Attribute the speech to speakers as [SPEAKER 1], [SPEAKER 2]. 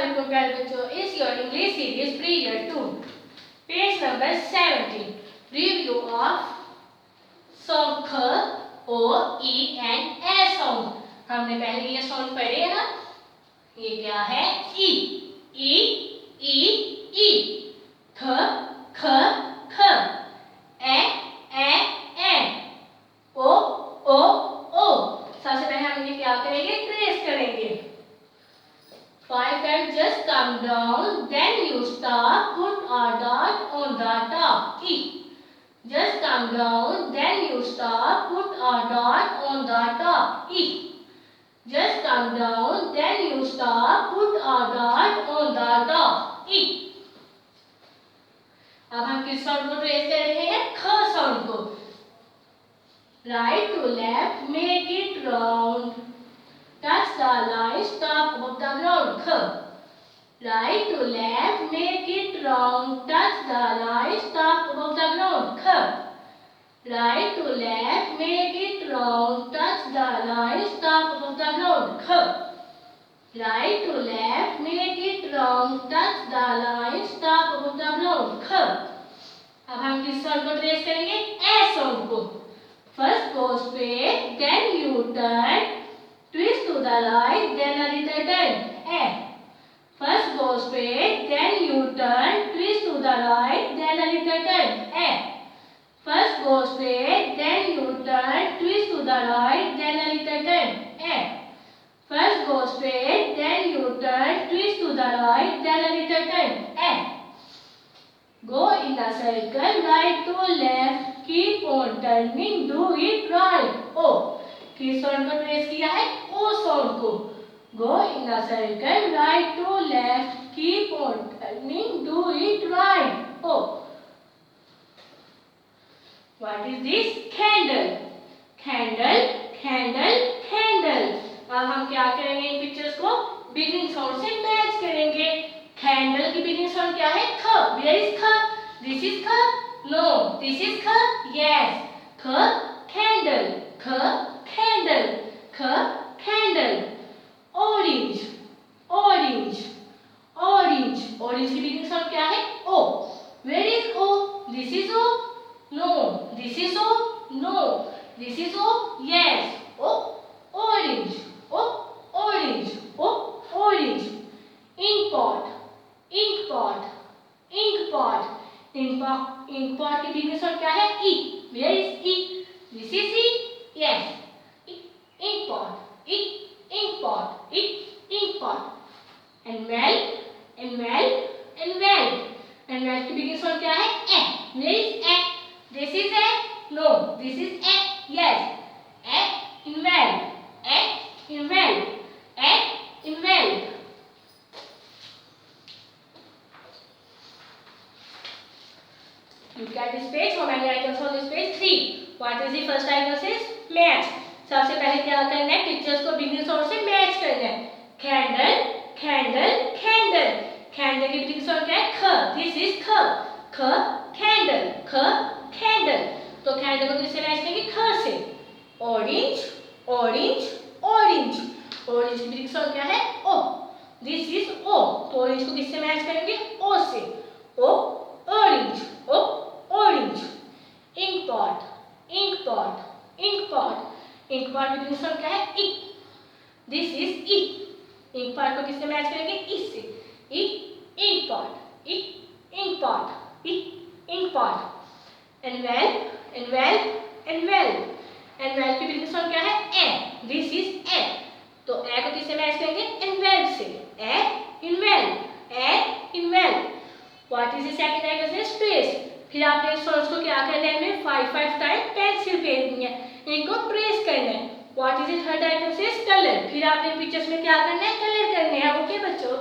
[SPEAKER 1] Assalamualaikum प्यारे बच्चों, इस your English series period 2 page number 17 review of sound ख ओ ई एंड ए साउंड। हमने पहले ये साउंड पढ़े है ना। ये क्या है? ई ई ई ई, ख ख ख, ए ए, ओ ओ ओ। सबसे पहले हम ये क्या करेंगे? ट्रेस करेंगे। 5 and just come down, then you stop, put a dot on the top. E. Just come down, then you stop, put a dot on the top. E. Just come down, then you stop, put a dot on the top. E. अब हम किस sound को trace कर रहे हैं? ख sound को। Right to left, make it round. Touch the line, stop above the ground. Kh. Right to left, make it round. Touch the line, stop above the ground. Kh. Right to left, make it round. Touch the line, stop above the ground. Kh. Right to left, make it round. Touch the line, stop above the ground. Kh. अब हम किस sound को trace करेंगे? ए sound को। First go straight, then you turn. Twist to the right, then a little turn. A. First go straight, then you turn. Twist to the right, then a little turn. A. First go straight, then you turn. Twist to the right, then a little turn. A. First go straight, then you turn. Twist to the right, then a little turn. A. Go in a circle, right to left. Keep on turning, do it right. O. किस sound को trace किया है? ओ sound को। Go in a circle, right to left. Keep on turning, do it right. O. What is this? Candle. Candle, candle, candle. अब हम क्या करेंगे? इन pictures को बिगिनिंग साउंड से मैच करेंगे। कैंडल की बिगिनिंग साउंड क्या है? ख। Where is ख? This is ख? No. This is ख? Yes. ख candle. ख candle. ख candle. Orange. Orange. Orange. Orange की बिगिनिंग साउंड क्या है? O. Where is O? This is O? No. This is O? No. This is O? Yes. O. Orange. O. Orange. O. Orange. Ink pot. Ink pot. Ink pot. Ink pot की beginning sound क्या है? E. Where is E? This is E? Yes. Ink pot. Ink pot. Ink pot. And well. And well. And well. And well की beginning sound क्या है? A. Where is A? This is A? No. This is A? Yes. A in well. A in well. A in well. Look at this page. How many icons on this page? 3. What is the first icon? Is match. सबसे पहले क्या करना है? Pictures को beginning sound से match करना है। Candle, candle, candle. Candle की बिगिनिंग साउंड क्या है? ख। दिस इज ख। ख कैंडल। ख कैंडल। तो कैंडल को किससे मैच करेंगे? ख से। Orange, orange, orange. ऑरेंज की बिगिनिंग साउंड क्या है? ओ। दिस इज ओ। तो ऑरेंज को किससे मैच करेंगे? ओ से। ओ ऑरेंज। ओ orange. Ink pot, ink pot, ink pot. Ink pot की बिगिनिंग साउंड क्या है? ई। दिस इज ई। इंक पॉट को किससे मैच करेंगे? ई से। ई इंक पॉट। ई इंक पॉट। ई ink pot. And well, and well, and well. And well की बिगिनिंग साउंड क्या है? ए। दिस इज ए। तो ए को किससे मैच करेंगे? एंड वेल से। ए इन वेल। ए in well. What is the second icon? Is trace. फिर आपने इस साउंड्स को क्या करना है? हमें 5 टाइम पेंसिल फेरनी है, इनको ट्रेस करना है। What is the third icon? Is colour. फिर आपने पिक्चर्स में क्या करना है? कलर करने हैं। ओके बच्चों।